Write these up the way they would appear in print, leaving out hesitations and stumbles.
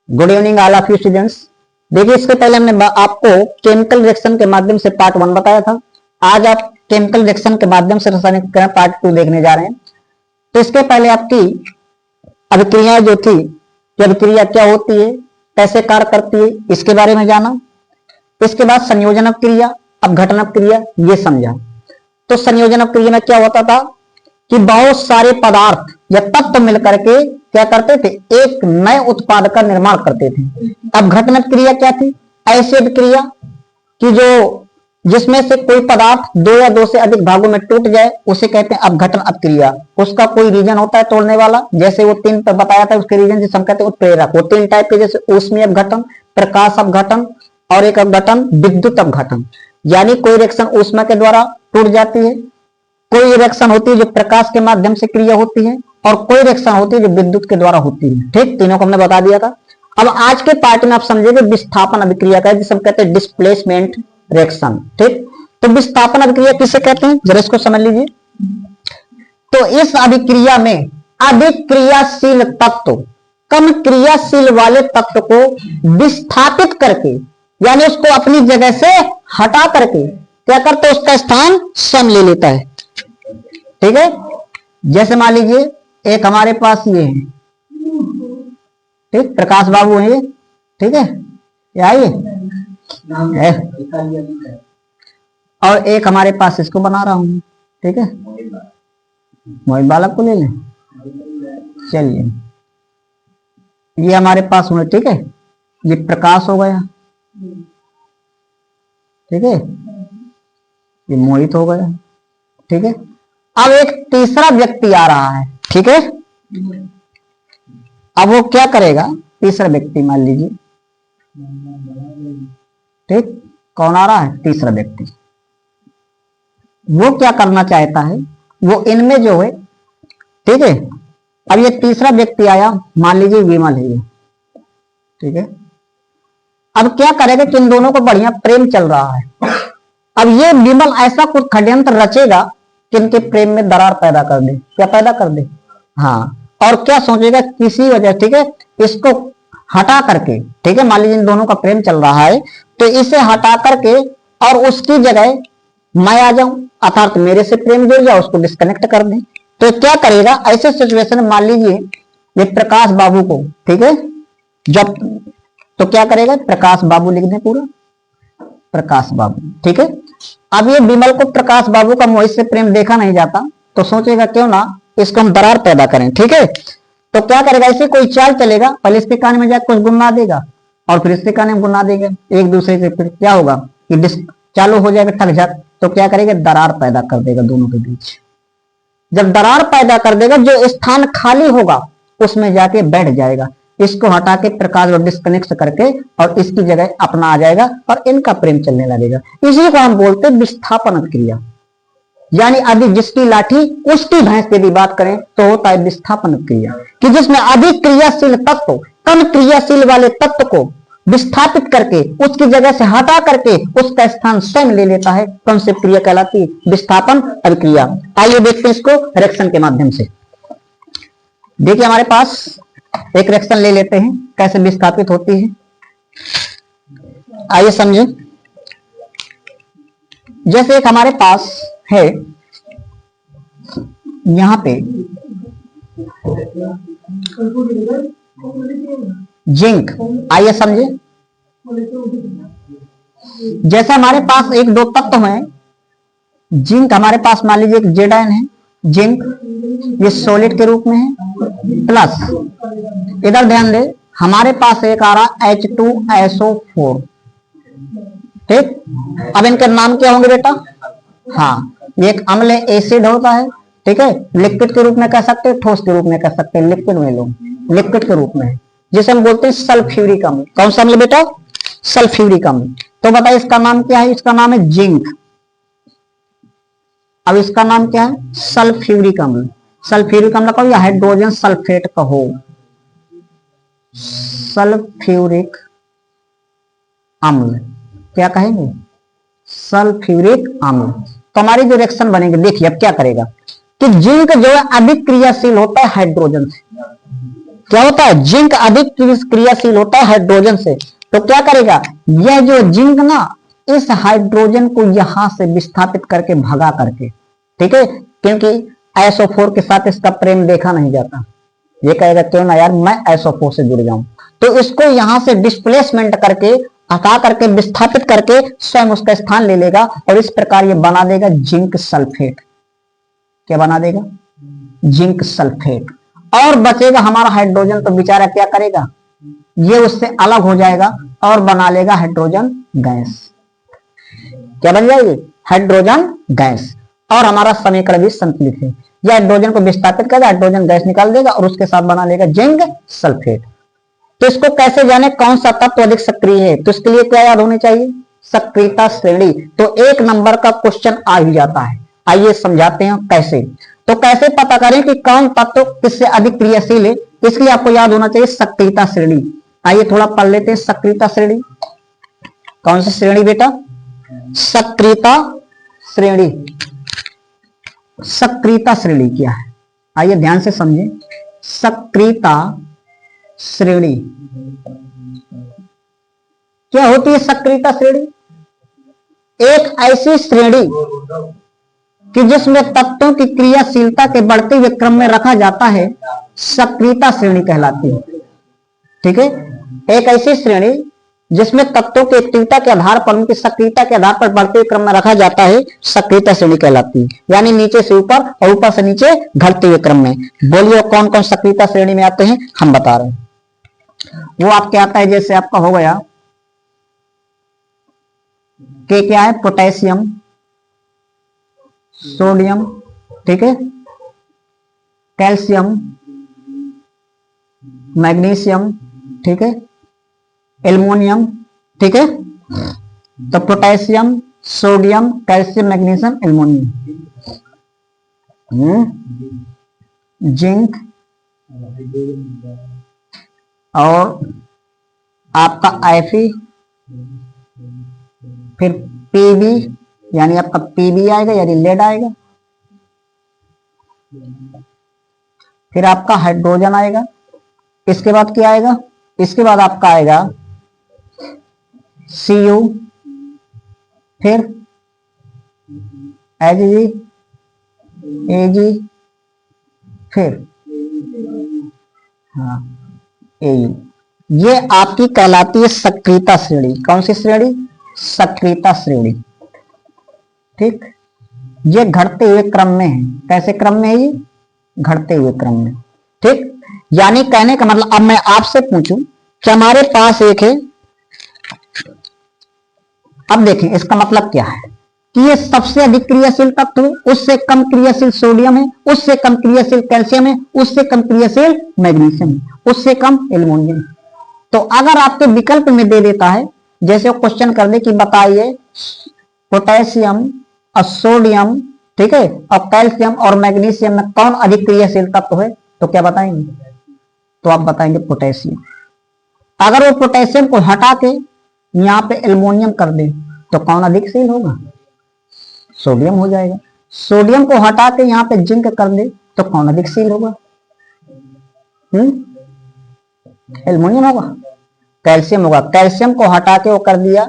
Good evening all of you students. देखिए, इसके पहले हमने आपको केमिकल रिएक्शन के माध्यम से पार्ट 1 बताया था। आज आप केमिकल रिएक्शन के माध्यम से रासायनिक क्रिया पार्ट 2 देखने जा रहे हैं। तो इसके पहले आपकी अभिक्रियाएं जो थी, कि अभिक्रिया क्या होती है, कैसे कार्य करती है, इसके बारे में जाना। इसके बाद संयोजन अभिक्रिया, अपघटन अभिक्रिया, ये समझा। तो संयोजन अभिक्रिया में क्या होता था कि बहुत सारे पदार्थ या तत्व मिलकर के क्या करते थे, एक नए उत्पाद का निर्माण करते थे। अपघटन क्रिया क्या थी, ऐसी क्रिया कि जो जिसमें से कोई पदार्थ दो या दो से अधिक भागों में टूट जाए, उसे कहते हैं अपघटन अपक्रिया। उसका कोई रीजन होता है तोड़ने वाला, जैसे वो 3 पर बताया था, उसके रीजन जिसे हम कहते हैं उत्प्रेरक। वो 3 टाइप के, जैसे ऊष्मीय अपघटन, प्रकाश अपघटन और एक अपघटन विद्युत अपघटन। यानी कोई रिएक्शन ऊष्मा के द्वारा टूट जाती है, कोई रिएक्शन होती है जो प्रकाश के माध्यम से क्रिया होती है, और कोई रिएक्शन होती है जो विद्युत के द्वारा होती है। ठीक, तीनों को हमने बता दिया था। अब आज के पार्ट में आप समझेंगे विस्थापन अभिक्रिया का, जिसे हम कहते हैं डिस्प्लेसमेंट रिएक्शन। ठीक, तो विस्थापन अभिक्रिया किसे कहते हैं, जरा इसको समझ लीजिए। तो इस अभिक्रिया में अधिक क्रियाशील तत्व कम क्रियाशील वाले तत्व को विस्थापित करके, यानी उसको अपनी जगह से हटा करके क्या करते, उसका स्थान स्वयं ले लेता है। ठीक है, जैसे मान लीजिए एक हमारे पास ये है, ठीक, प्रकाश बाबू है ये, ठीक है, क्या ये है, और एक हमारे पास इसको बना रहा हूं, ठीक है, मोहित बालक को ले लें। चलिए, ये हमारे पास हुए, ठीक है, ये प्रकाश हो गया, ठीक है, ये मोहित हो गया, ठीक है। अब एक तीसरा व्यक्ति आ रहा है, ठीक है। अब वो क्या करेगा, तीसरा व्यक्ति मान लीजिए, ठीक, कौन आ रहा है, तीसरा व्यक्ति। वो क्या करना चाहता है, वो इनमें जो है, ठीक है, अब ये तीसरा व्यक्ति आया, मान लीजिए विमल है ये, ठीक है। अब क्या करेगा कि इन दोनों को बढ़िया प्रेम चल रहा है। अब ये विमल ऐसा कुछ षड्यंत्र रचेगा कि इनके प्रेम में दरार पैदा कर दे। क्या पैदा कर दे, हाँ। और क्या सोचेगा, किसी वजह, ठीक है, इसको हटा करके, ठीक है, मान लीजिए इन दोनों का प्रेम चल रहा है, तो इसे हटा करके और उसकी जगह मैं आ जाऊं, अर्थात मेरे से प्रेम जुड़ जाए, उसको डिस्कनेक्ट कर दे। तो क्या करेगा, ऐसे सिचुएशन में मान लीजिए ये प्रकाश बाबू को, ठीक है, जब तो क्या करेगा, प्रकाश बाबू लिख दे पूरा, प्रकाश बाबू, ठीक है। अब ये विमल को प्रकाश बाबू का मोहित से प्रेम देखा नहीं जाता, तो सोचेगा क्यों ना इसको हम दरार पैदा करें, ठीक है। तो क्या करेगा, ऐसे कोई चाल चलेगा, पहले इसके कान में जाकर कुछ गुना देगा और फिर इसके कान में गुना देगा एक दूसरे से, फिर क्या होगा कि चालू हो जाएगा ठक झक, तो क्या करेगा, दरार पैदा कर देगा दोनों के बीच। जब दरार पैदा कर देगा, जो स्थान खाली होगा उसमें जाके बैठ जाएगा, इसको हटा के प्रकाश को डिस्कनेक्ट करके और इसकी जगह अपना आ जाएगा और इनका प्रेम चलने लगेगा। इसी को हम बोलते हैं विस्थापन क्रिया। यानी अधिक जिसकी लाठी उसकी भैंस यदि बात करें तो होता है विस्थापन क्रिया, कि जिसमें अधिक क्रियाशील तत्व कम क्रियाशील वाले तत्व को विस्थापित करके उसकी जगह से हटा करके उसका स्थान स्वयं ले लेता है। कौन सी क्रिया कहलाती है, विस्थापन अभिक्रिया। आइए देखते हैं इसको रिएक्शन के माध्यम से। देखिए, हमारे पास एक रिएक्शन ले लेते हैं, कैसे विस्थापित होती है, आइए समझे। जैसे एक हमारे पास है यहां पे जिंक, आइए समझे। जैसे हमारे पास एक दो तत्व है, जिंक हमारे पास मान लीजिए एक जेड आयन है, जिंक ये सॉलिड के रूप में है, प्लस इधर ध्यान दे, हमारे पास एक आ रहा H2SO4, ठीक। अब इनके नाम क्या होंगे बेटा, हाँ, ये एक अम्ल है, एसिड होता है, ठीक है, लिक्विड के रूप में कह सकते हैं, ठोस के रूप में कह सकते हैं, लिक्विड में लो, लिक्विड के रूप में, जिसे हम बोलते हैं सल्फ्यूरिक अम्ल। कौन सा अम्ल बेटा, सल्फ्यूरिक अम्ल। तो बताइए इसका नाम क्या है, इसका नाम है जिंक। अब इसका नाम क्या है, सल्फ्यूरिक अम्ल। सल्फ्यूरिक अम्ल कहो या हाइड्रोजन सल्फेट कहो, सल्फ्यूरिक अम्ल क्या कहेंगे, सल्फ्यूरिक अम्ल। तो हमारी जो रिएक्शन बनेगी, देखिए अब क्या करेगा कि जिंक जो है अधिक क्रियाशील होता है हाइड्रोजन से, क्या होता है, जिंक अधिक क्रियाशील होता है हाइड्रोजन से। तो क्या करेगा, यह जो जिंक ना इस हाइड्रोजन को यहां से विस्थापित करके भगा करके, ठीक है, क्योंकि SO4 के साथ इसका प्रेम देखा नहीं जाता। ये कहेगा क्यों ना यार मैं SO4 से जुड़ जाऊं, तो इसको यहां से डिस्प्लेसमेंट करके हटा करके विस्थापित करके स्वयं उसका स्थान ले लेगा और इस प्रकार ये बना देगा जिंक सल्फेट। क्या बना देगा, जिंक सल्फेट। और बचेगा हमारा हाइड्रोजन, तो बेचारा क्या करेगा, ये उससे अलग हो जाएगा और बना लेगा हाइड्रोजन गैस। क्या बन जाएगी, हाइड्रोजन गैस। और हमारा समीकरण भी संतुलित है, यह हाइड्रोजन को विस्थापित करेगा, हाइड्रोजन गैस निकाल देगा और उसके साथ बना लेगा जिंक सल्फेट। तो इसको कैसे जाने कौन सा तत्व अधिक सक्रिय है, तो इसके लिए क्या याद होनी चाहिए, सक्रियता श्रेणी। तो 1 नंबर का क्वेश्चन आ ही जाता है। आइए समझाते हैं कैसे। तो कैसे पता करें कि कौन तत्व किससे अधिक क्रियाशील है, इसलिए आपको याद होना चाहिए सक्रियता श्रेणी। आइए थोड़ा पढ़ लेते हैं सक्रियता श्रेणी। कौन सी श्रेणी बेटा, सक्रियता श्रेणी। सक्रियता श्रेणी क्या है, आइए ध्यान से समझें। सक्रियता श्रेणी क्या होती है, सक्रियता श्रेणी एक ऐसी श्रेणी कि जिसमें तत्वों की क्रियाशीलता के बढ़ते हुए क्रम में रखा जाता है, सक्रियता श्रेणी कहलाती है। ठीक है, एक ऐसी श्रेणी जिसमें तत्वों की एक्टिविटी के आधार पर उनकी सक्रियता के आधार पर बढ़ते हुए क्रम में रखा जाता है, सक्रियता श्रेणी कहलाती है। यानी नीचे से ऊपर और ऊपर से नीचे घटते हुए क्रम में। बोलिए कौन कौन सक्रियता श्रेणी में आते हैं, हम बता रहे हैं। वो आपके आता है, जैसे आपका हो गया के क्या है, पोटेशियम, सोडियम, ठीक है, कैल्शियम, मैग्नीशियम, ठीक है, एल्युमिनियम, ठीक है। तो potassium, sodium, calcium, magnesium, aluminium, zinc और आपका Fe, फिर Pb यानी आपका Pb आएगा यानी लेड आएगा, फिर आपका हाइड्रोजन आएगा। इसके बाद क्या आएगा, इसके बाद आपका आएगा Cu, फिर Hg, Ag, फिर हाँ Au। ये आपकी कहलाती है सक्रियता श्रेणी। कौन सी श्रेणी, सक्रियता श्रेणी। ठीक, ये घटते हुए क्रम में है। कैसे क्रम में है, ये घटते हुए क्रम में। ठीक, यानी कहने का मतलब, अब मैं आपसे पूछूं कि हमारे पास एक है, अब देखें इसका मतलब क्या है कि ये सबसे अधिक क्रियाशील तत्व है, उससे कम क्रियाशील सोडियम है, उससे कम क्रियाशील कैल्शियम है, उससे कम क्रियाशील मैग्नीशियम है, उससे कम एल्युमिनियम। तो अगर आपके विकल्प में दे देता है, जैसे वो क्वेश्चन कर दे कि बताइए पोटेशियम और सोडियम, ठीक है, और कैल्शियम और मैग्नीशियम में कौन अधिक क्रियाशील तत्व है, तो क्या बताएंगे, तो आप बताएंगे पोटेशियम। अगर वो पोटेशियम को हटा के यहाँ पे एल्युमिनियम कर दे तो कौन अधिकशील होगा, सोडियम हो जाएगा। सोडियम को हटा के यहाँ पे जिंक कर दे तो कौन अधिकशील होगा, एल्युमिनियम होगा, कैल्शियम होगा। कैल्शियम को हटा के वो कर दिया,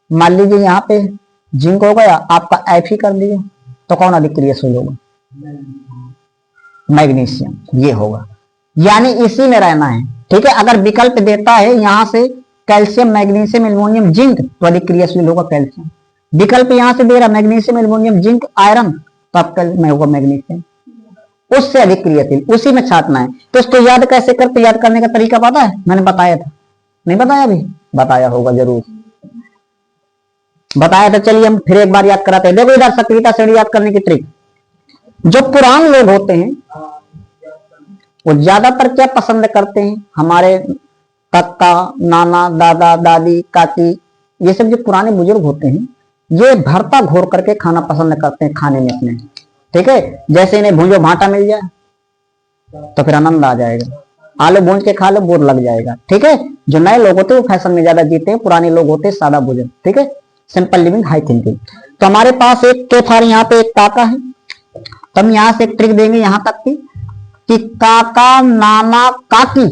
मान लीजिए यहाँ पे जिंक हो गया, आपका Fe कर दिया, तो कौन अधिक क्रियाशील होगा, मैग्नीशियम, ये होगा। यानी इसी में रहना है। ठीक है, अगर विकल्प देता है यहां से कैल्शियम, मैग्नीशियम, एल्युमिनियम, जिंक, तो अधिक क्रियाशील होगा कैल्शियम। विकल्प यहां से दे रहा मैग्नीशियम, एल्युमिनियम, जिंक, आयरन, तो आपका में होगा मैग्नीशियम, उससे अधिक क्रियाशील, उसी में छाटना है। तो इसको याद कैसे करते, याद करने का तरीका पता है, मैंने बताया था, नहीं बताया अभी, बताया होगा जरूर, बताया था। चलिए हम फिर एक बार याद कराते हैं। देखो इधर सक्रियता श्रेणी याद करने की ट्रिक, जो पुराने लोग होते हैं वो ज्यादातर क्या पसंद करते हैं, हमारे काका, नाना, दादा, दादी, काकी, ये सब जो पुराने बुजुर्ग होते हैं, ये भरता घोर करके खाना पसंद करते हैं खाने में अपने। ठीक है, जैसे इन्हें भूंजो भाटा मिल जाए तो फिर आनंद आ जाएगा, आलू भूंज के खा लो बोर लग जाएगा। ठीक है, जो नए लोग होते हैं वो फैशन में ज्यादा जीते हैं, पुराने लोग होते हैं सादा भोजन। ठीक है, सिंपल लिविंग, हाई थिंकिंग। तो हमारे पास एक तो था, यहाँ पे एक काका है, तो हम यहाँ से एक ट्रिक देंगे यहाँ तक की कि काका, नाना, काकी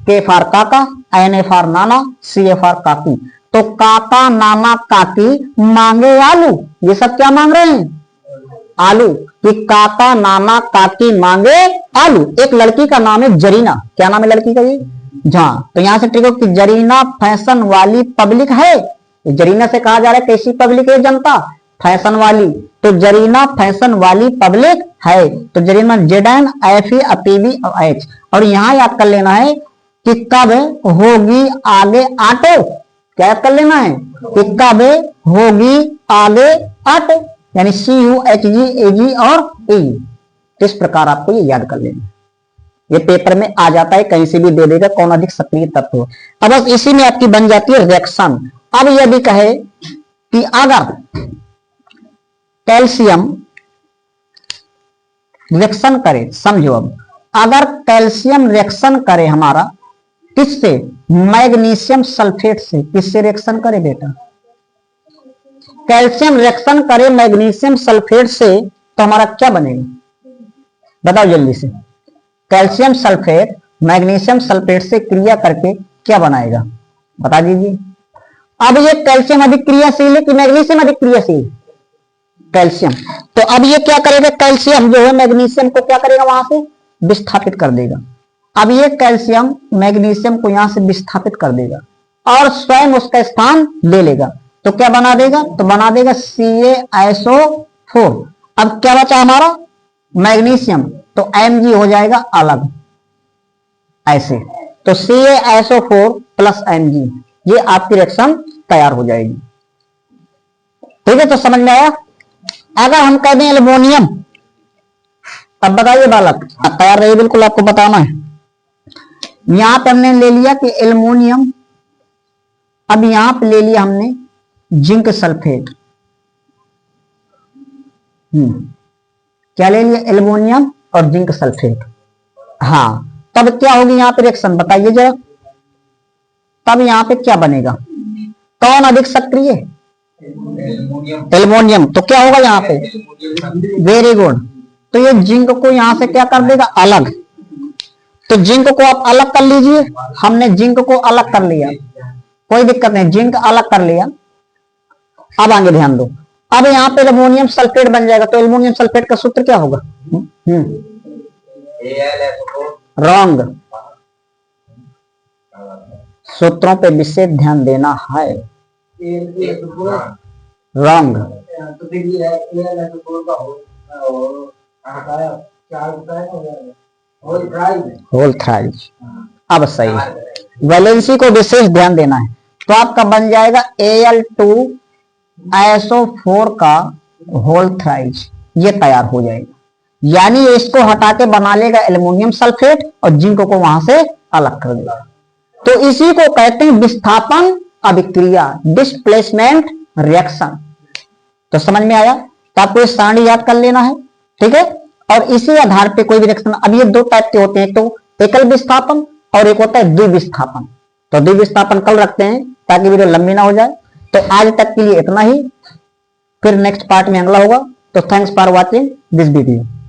के फॉर काका, N A for Nana, C A for काकी। तो काका नाना काकी मांगे आलू, ये सब क्या मांग रहे हैं? आलू। कि काका नाना काकी मांगे आलू। एक लड़की का नाम है जरीना, क्या नाम है लड़की का? ये जहां। तो यहां से ट्रिक हो कि जरीना फैशन वाली पब्लिक है। जरीना से कहा जा रहा है कैसी पब्लिक है? जनता, फैशन वाली। तो जरीना फैशन वाली पब्लिक है। तो जरीना ZNFE H। और यहां याद कर लेना है कि कब होगी आगे ऑटो। क्या याद कर लेना है? कि कब होगी आगे ऑटो, यानी CUHG और E। इस प्रकार आपको ये याद कर लेना। ये पेपर में आ जाता है, कहीं से भी दे देगा कौन अधिक सक्रिय तत्व हो। अब बस इसी में आपकी बन जाती है रिएक्शन। अब यदि कहे कि अगर कैल्शियम रिएक्शन करे, समझो अब, अगर कैल्शियम रिएक्शन करे हमारा किससे? मैग्नीशियम सल्फेट से। किससे रिएक्शन करे बेटा? कैल्शियम रिएक्शन करे मैग्नीशियम सल्फेट से, तो हमारा क्या बनेगा? बताओ जल्दी से। कैल्शियम सल्फेट मैग्नीशियम सल्फेट से क्रिया करके क्या बनाएगा? बता दीजिए। अब ये कैल्शियम अधिक क्रियाशील है कि मैग्नीशियम अधिक क्रियाशील? कैल्शियम। तो अब ये क्या करेगा? कैल्शियम जो है मैग्नीशियम को क्या करेगा? वहां से विस्थापित कर देगा। अब ये कैल्शियम मैग्नीशियम को यहां से विस्थापित कर देगा और स्वयं उसका स्थान ले लेगा। तो क्या बना देगा? तो बना देगा CaSO4। अब क्या बचा हमारा? मैग्नीशियम। तो Mg हो जाएगा अलग, ऐसे। तो CaSO4 प्लस Mg, ये आपकी रिएक्शन तैयार हो जाएगी। ठीक है, तो समझ में आया? अगर हम कह दें एल्युमिनियम, तब बताइए बालक, अब तैयार रहिए, बिल्कुल आपको बताना है। यहां पे हमने ले लिया कि एल्युमिनियम, अब यहां पे ले लिया हमने जिंक सल्फेट। क्या ले लिया? एल्युमिनियम और जिंक सल्फेट। हाँ, तब क्या होगी यहां पे रिएक्शन? बताइए जरा। तब यहां पे क्या बनेगा? कौन अधिक सक्रिय? एल्युमिनियम। तो क्या होगा यहां पे? Very good. तो ये जिंक को यहां से क्या कर देगा? अलग। तो जिंक को आप अलग कर लीजिए। हमने जिंक को अलग कर लिया, कोई दिक्कत नहीं, जिंक अलग कर लिया। अब आगे ध्यान दो, अब यहाँ पे एल्युमिनियम सल्फेट बन जाएगा। तो एल्युमिनियम सल्फेट का सूत्र क्या होगा? रॉन्ग। सूत्रों पे विशेष ध्यान देना है। रॉन्ग। Whole thrice. अब सही, वैलेंसी को विशेष ध्यान देना है। तो आपका बन जाएगा Al2SO4 का होल थ्राइज, ये तैयार हो जाएगा। यानी इसको हटा के बना लेगा एल्युमिनियम सल्फेट और जिंक को वहां से अलग कर देगा। तो इसी को कहते हैं विस्थापन अभिक्रिया, डिस्प्लेसमेंट रिएक्शन। तो समझ में आया? तो आपको इस सारणी याद कर लेना है, ठीक है। और इसी आधार पे कोई भी रिएक्शन, अब ये दो टाइप के होते हैं, तो एकल विस्थापन और एक होता है द्विविस्थापन। तो द्विविस्थापन कल रखते हैं ताकि वीडियो लंबी ना हो जाए। तो आज तक के लिए इतना ही, फिर नेक्स्ट पार्ट में अगला होगा। तो thanks for watching this video.